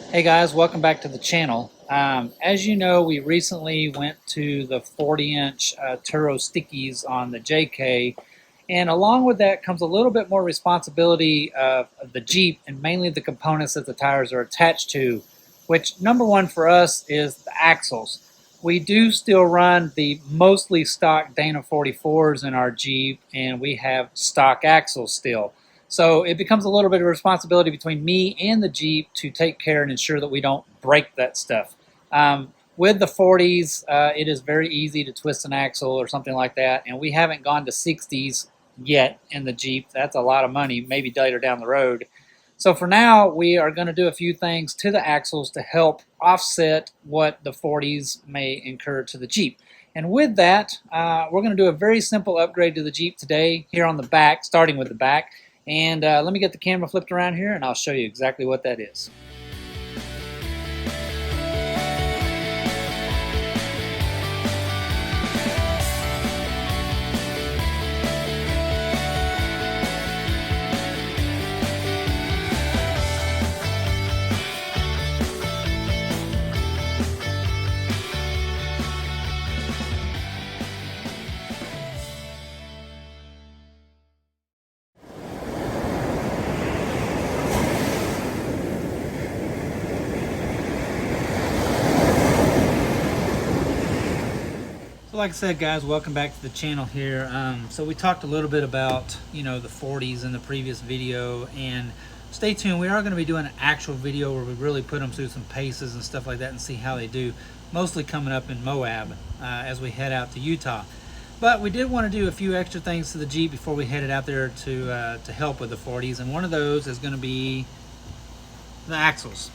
Hey guys, welcome back to the channel. As you know, we recently went to the 40-inch Atturo stickies on the JK, and along with that comes a little bit more responsibility of the Jeep and mainly the components that the tires are attached to, which number one for us is the axles. We do still run the mostly stock Dana 44s in our Jeep, and we have stock axles still. So it becomes a little bit of a responsibility between me and the Jeep to take care and ensure that we don't break that stuff. With the 40s, it is very easy to twist an axle or something like that, and we haven't gone to 60s yet in the Jeep. That's a lot of money, maybe later down the road. So for now, we are going to do a few things to the axles to help offset what the 40s may incur to the Jeep. And with that, we're going to do a very simple upgrade to the Jeep today here on the back, starting with the back. And let me get the camera flipped around here and I'll show you exactly what that is. Like I said, guys, welcome back to the channel here. So we talked a little bit about, the 40s in the previous video, and stay tuned. We are going to be doing an actual video where we really put them through some paces and stuff like that and see how they do, mostly coming up in Moab as we head out to Utah. But we did want to do a few extra things to the Jeep before we headed out there to help with the 40s, and one of those is going to be the axles.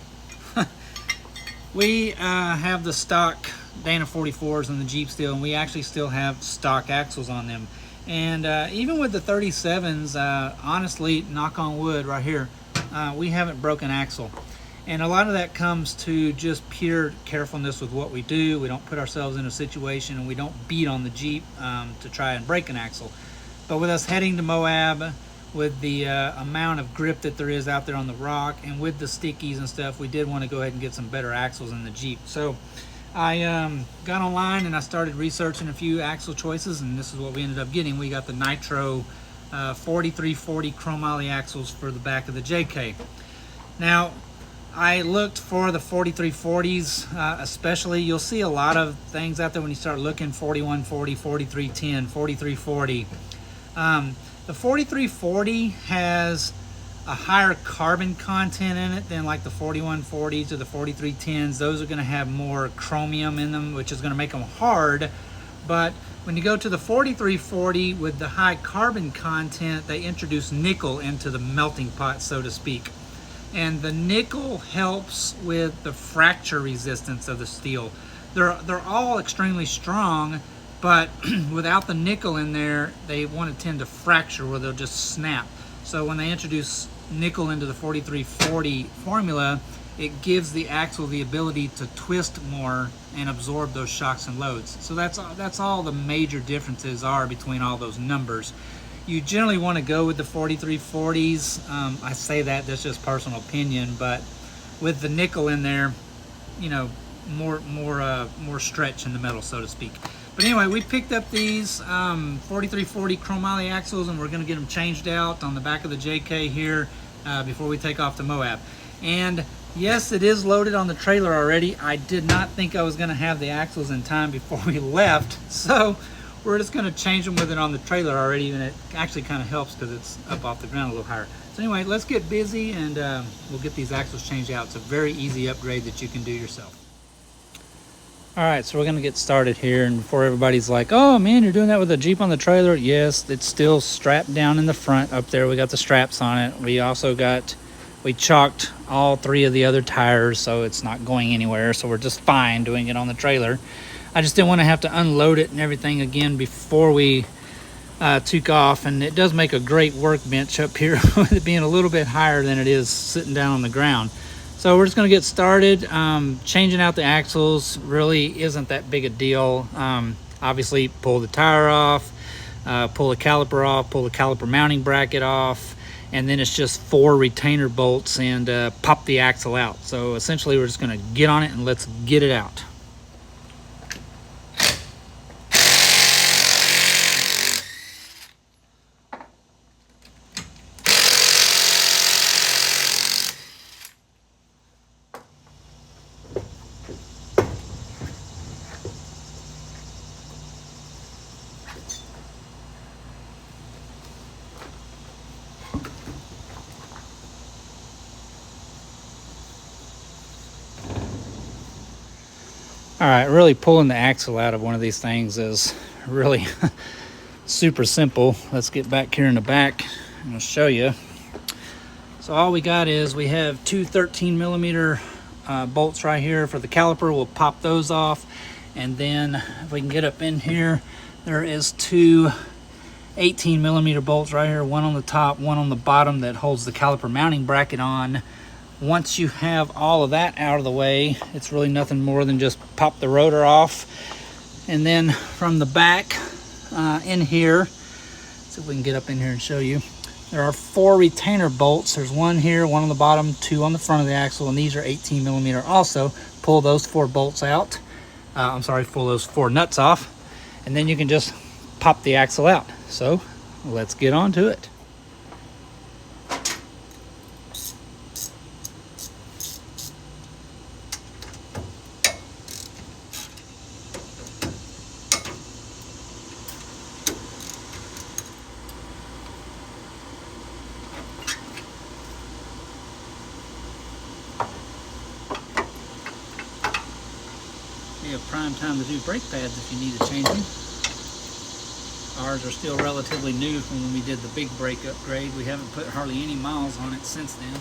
We have the stock Dana 44s in the Jeep still, and we actually still have stock axles on them. And even with the 37s, honestly, knock on wood right here, we haven't broken axle. And a lot of that comes to just pure carefulness with what we do. We don't put ourselves in a situation and we don't beat on the Jeep to try and break an axle. But with us heading to Moab, with the amount of grip that there is out there on the rock, and with the stickies and stuff, we did want to go ahead and get some better axles in the Jeep. So I got online and I started researching a few axle choices, and this is what we ended up getting. We got the Nitro 4340 Chromoly axles for the back of the JK. Now, I looked for the 4340s, especially. You'll see a lot of things out there when you start looking: 4140, 4310, 4340. The 4340 has a higher carbon content in it than like the 4140s or the 4310s. Those are going to have more chromium in them, which is going to make them hard. But when you go to the 4340 with the high carbon content, they introduce nickel into the melting pot, so to speak. And the nickel helps with the fracture resistance of the steel. They're all extremely strong, but without the nickel in there, they want to tend to fracture where they'll just snap. So when they introduce nickel into the 4340 formula, it gives the axle the ability to twist more and absorb those shocks and loads. So that's all the major differences are between all those numbers. You generally want to go with the 4340s. I say that's just personal opinion, but with the nickel in there, more stretch in the metal, so to speak. But anyway, we picked up these 4340 Chromoly axles, and we're going to get them changed out on the back of the JK here before we take off to Moab. And yes, it is loaded on the trailer already. I did not think I was going to have the axles in time before we left, so we're just going to change them with it on the trailer already, and it actually kind of helps because it's up off the ground a little higher. So anyway, let's get busy and we'll get these axles changed out. It's a very easy upgrade that you can do yourself. All right, so we're going to get started here, and before everybody's like, oh man, you're doing that with a Jeep on the trailer. Yes, it's still strapped down in the front up there. We got the straps on it. We chalked all three of the other tires, so it's not going anywhere, so we're just fine doing it on the trailer. I just didn't want to have to unload it and everything again before we took off, and it does make a great workbench up here with it being a little bit higher than it is sitting down on the ground. So we're just going to get started. Changing out the axles really isn't that big a deal. Obviously, pull the tire off, pull the caliper off, pull the caliper mounting bracket off, and then it's just 4 retainer bolts and pop the axle out. So essentially we're just going to get on it and let's get it out. All right, really pulling the axle out of one of these things is really super simple. Let's get back here in the back and I'll show you. So all we got is we have 2 13mm bolts right here for the caliper. We'll pop those off, and then if we can get up in here, there is 2 18mm bolts right here, one on the top, one on the bottom, that holds the caliper mounting bracket on. Once you have all of that out of the way, it's really nothing more than just pop the rotor off. And then from the back in here, see if we can get up in here and show you, there are 4 retainer bolts. There's one here, one on the bottom, 2 on the front of the axle, and these are 18mm also. Pull those 4 bolts out. Pull those 4 nuts off, and then you can just pop the axle out. So let's get on to it. A prime time to do brake pads if you need to change them. Ours are still relatively new from when we did the big brake upgrade. We haven't put hardly any miles on it since then.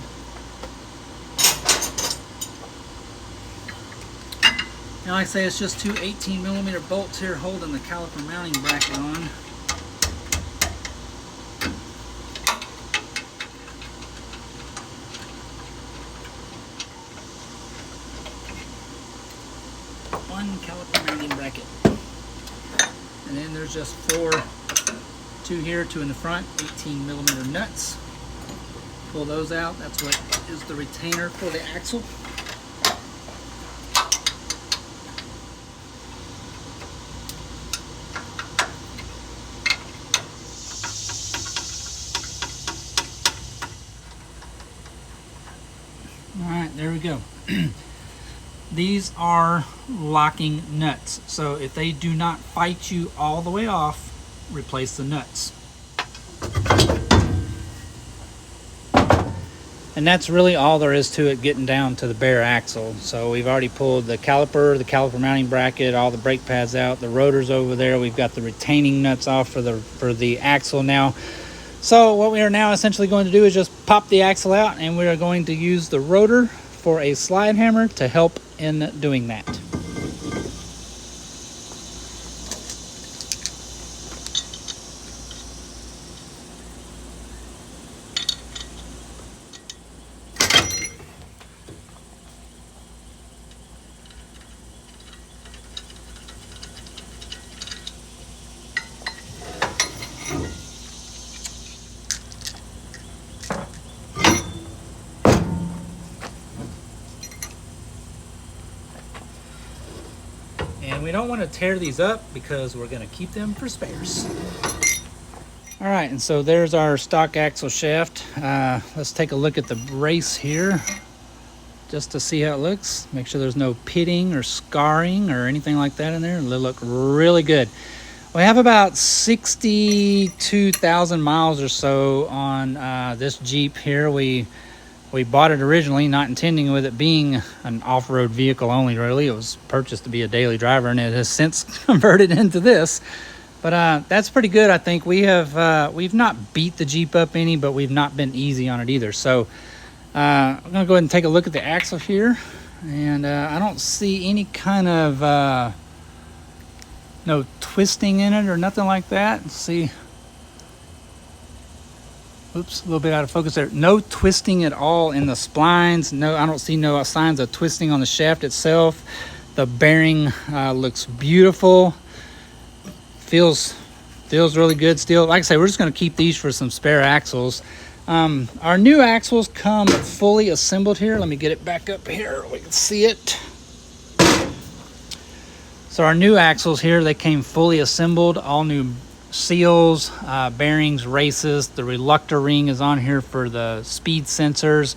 Now, like I say, it's just 2 18mm bolts here holding the caliper mounting bracket on. One caliper mounting bracket, and then there's just 4, 2 here, 2 in the front, 18mm nuts. Pull those out. That's what is the retainer for the axle. All right, there we go. These are locking nuts, so if they do not fight you all the way off, replace the nuts. And that's really all there is to it, getting down to the bare axle. So we've already pulled the caliper mounting bracket, all the brake pads out, the rotor's over there. We've got the retaining nuts off for the axle now. So what we are now essentially going to do is just pop the axle out, and we are going to use the rotor for a slide hammer to help in doing that. And we don't want to tear these up because we're going to keep them for spares. All right, and so there's our stock axle shaft. Let's take a look at the brace here just to see how it looks. Make sure there's no pitting or scarring or anything like that in there. It'll look really good. We have about 62,000 miles or so on this Jeep here. We bought it originally not intending with it being an off-road vehicle only, really. It was purchased to be a daily driver, and it has since converted into this. But that's pretty good, I think. We've not beat the Jeep up any, but we've not been easy on it either. So I'm going to go ahead and take a look at the axle here. And I don't see any kind of no twisting in it or nothing like that. Let's see. Oops, a little bit out of focus there. No twisting at all in the splines. No, I don't see no signs of twisting on the shaft itself. The bearing looks beautiful. Feels really good still. Like I say, we're just going to keep these for some spare axles. Our new axles come fully assembled here. Let me get it back up here. We can see it. So our new axles here, they came fully assembled, all new seals, bearings, races. The reluctor ring is on here for the speed sensors,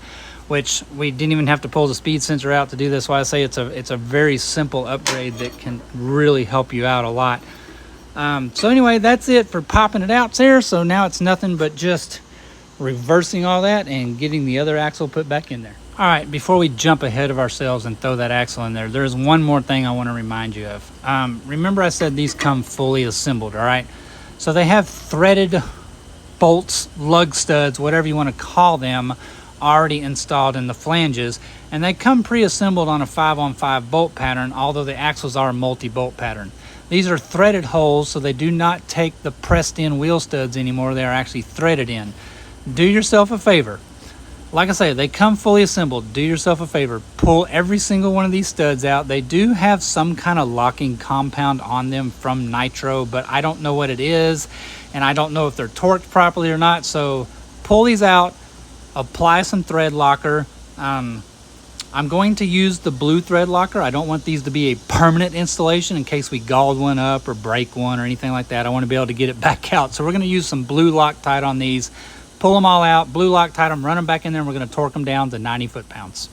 which we didn't even have to pull the speed sensor out to do this. Why I say it's a very simple upgrade that can really help you out a lot. So anyway, that's it for popping it out there. So now it's nothing but just reversing all that and getting the other axle put back in there. All right, before we jump ahead of ourselves and throw that axle in there, there's one more thing I want to remind you of. Remember I said these come fully assembled, all right? So they have threaded bolts, lug studs, whatever you want to call them, already installed in the flanges, and they come pre-assembled on a 5-on-5 bolt pattern, although the axles are a multi-bolt pattern. These are threaded holes, so they do not take the pressed in wheel studs anymore. They are actually threaded in. Do yourself a favor. Like I say, they come fully assembled. Do yourself a favor. Pull every single one of these studs out. They do have some kind of locking compound on them from Nitro, but I don't know what it is, and I don't know if they're torqued properly or not. So pull these out, apply some thread locker. I'm going to use the blue thread locker. I don't want these to be a permanent installation in case we galled one up or break one or anything like that. I want to be able to get it back out. So we're going to use some blue Loctite on these. Pull them all out, blue Loctite them, run them back in there, and we're going to torque them down to 90 foot-pounds.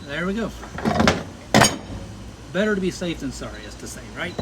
There we go. Better to be safe than sorry, as to say, right?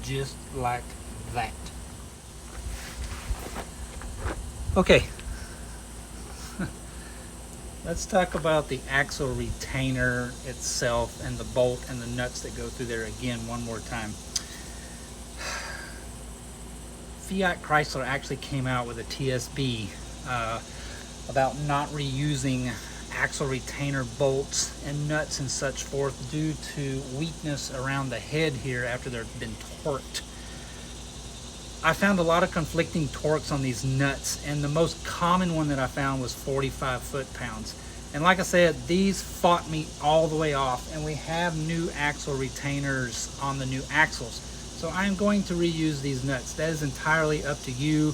Just like that. Okay, let's talk about the axle retainer itself and the bolt and the nuts that go through there again one more time. Fiat Chrysler actually came out with a TSB about not reusing axle retainer bolts and nuts and such forth due to weakness around the head here after they've been torqued. I found a lot of conflicting torques on these nuts, and the most common one that I found was 45 foot-pounds. And like I said, these fought me all the way off, and we have new axle retainers on the new axles. So I'm going to reuse these nuts. That is entirely up to you.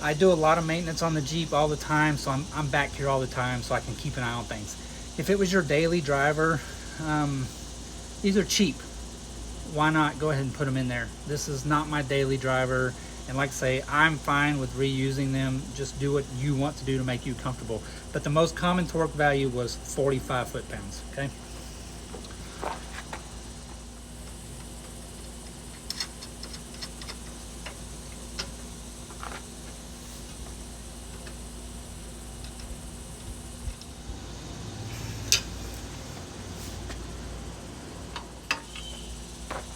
I do a lot of maintenance on the Jeep all the time, so I'm back here all the time so I can keep an eye on things. If it was your daily driver, these are cheap. Why not go ahead and put them in there? This is not my daily driver, and like I say, I'm fine with reusing them. Just do what you want to do to make you comfortable. But the most common torque value was 45 foot-pounds, okay?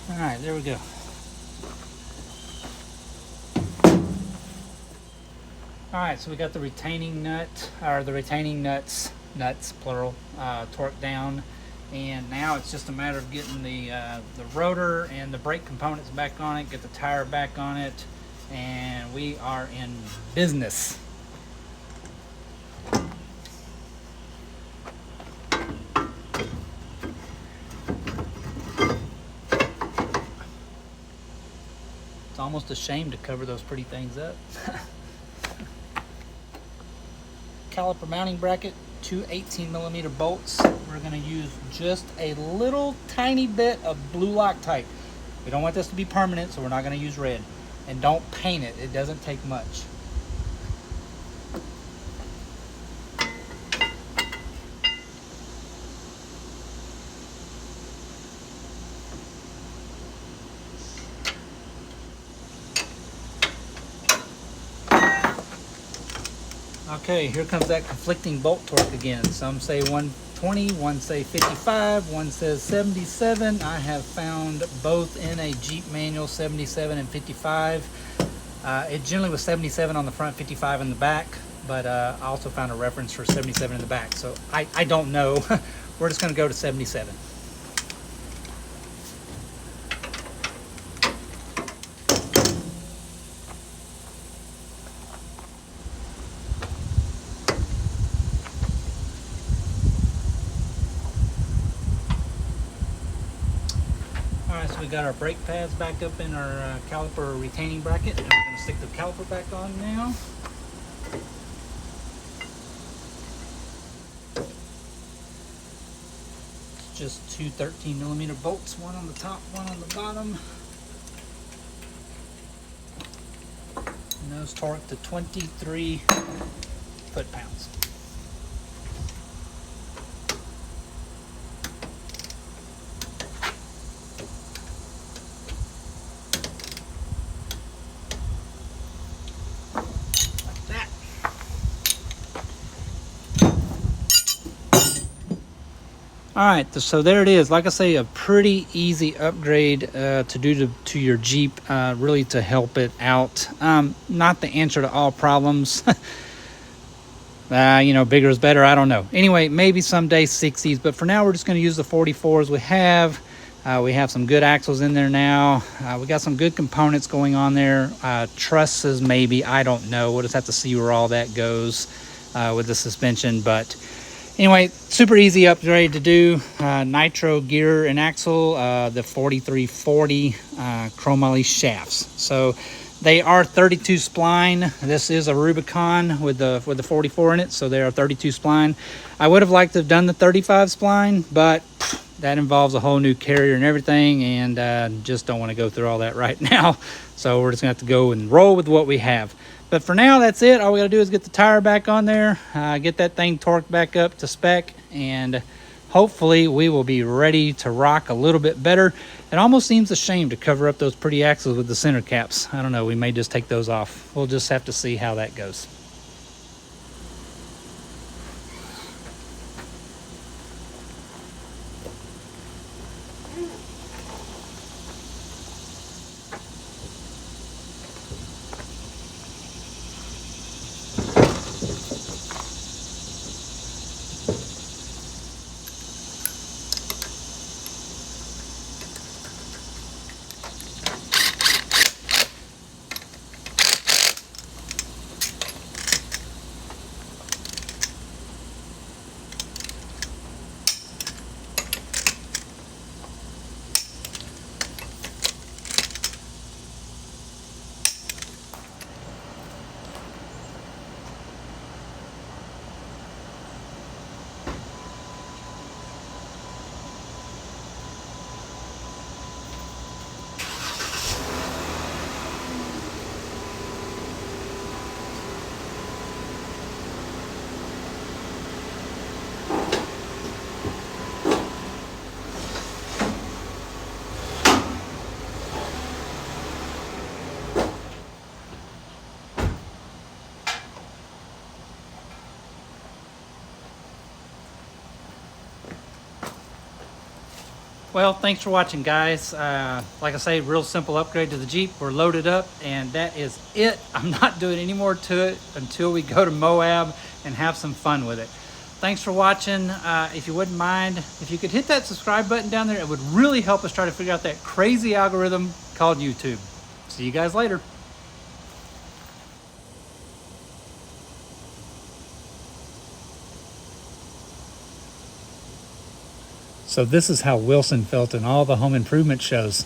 All right, there we go. All right, so we got the retaining nut, or the retaining nuts plural, torqued down, and now it's just a matter of getting the rotor and the brake components back on it, get the tire back on it, and we are in business. It's almost a shame to cover those pretty things up. Caliper mounting bracket, two 18mm bolts. We're going to use just a little tiny bit of blue Loctite. We don't want this to be permanent, so we're not going to use red. And don't paint it. It doesn't take much. Okay, here comes that conflicting bolt torque again. Some say 120, one say 55, one says 77. I have found both in a Jeep manual, 77 and 55. It generally was 77 on the front, 55 in the back, but I also found a reference for 77 in the back. So I don't know. We're just going to go to 77. Alright, so we got our brake pads back up in our caliper retaining bracket, and we're going to stick the caliper back on now. It's just two 13mm bolts, one on the top, one on the bottom. And those torque to 23 foot-pounds. Alright, so there it is. Like I say, a pretty easy upgrade to do to your Jeep, really to help it out. Not the answer to all problems. You know, bigger is better, I don't know. Anyway, maybe someday 60s, but for now we're just going to use the 44s we have. We have some good axles in there now. We got some good components going on there. Trusses maybe, I don't know. We'll just have to see where all that goes with the suspension, but anyway, super easy upgrade to do. Nitro Gear and AXLE, the 4340 Chromoly shafts. So they are 32 spline. This is a Rubicon with the 44 in it, so they are 32 spline. I would have liked to have done the 35 spline, but that involves a whole new carrier and everything, and just don't want to go through all that right now. So we're just gonna have to go and roll with what we have. But for now, that's it. All we gotta do is get the tire back on there, get that thing torqued back up to spec, and hopefully we will be ready to rock a little bit better. It almost seems a shame to cover up those pretty axles with the center caps. I don't know, we may just take those off. We'll just have to see how that goes. Well, thanks for watching, guys. Like I say, real simple upgrade to the Jeep. We're loaded up, and that is it. I'm not doing any more to it until we go to Moab and have some fun with it. Thanks for watching. If you wouldn't mind, if you could hit that subscribe button down there, it would really help us try to figure out that crazy algorithm called YouTube. See you guys later. So this is how Wilson felt in all the home improvement shows.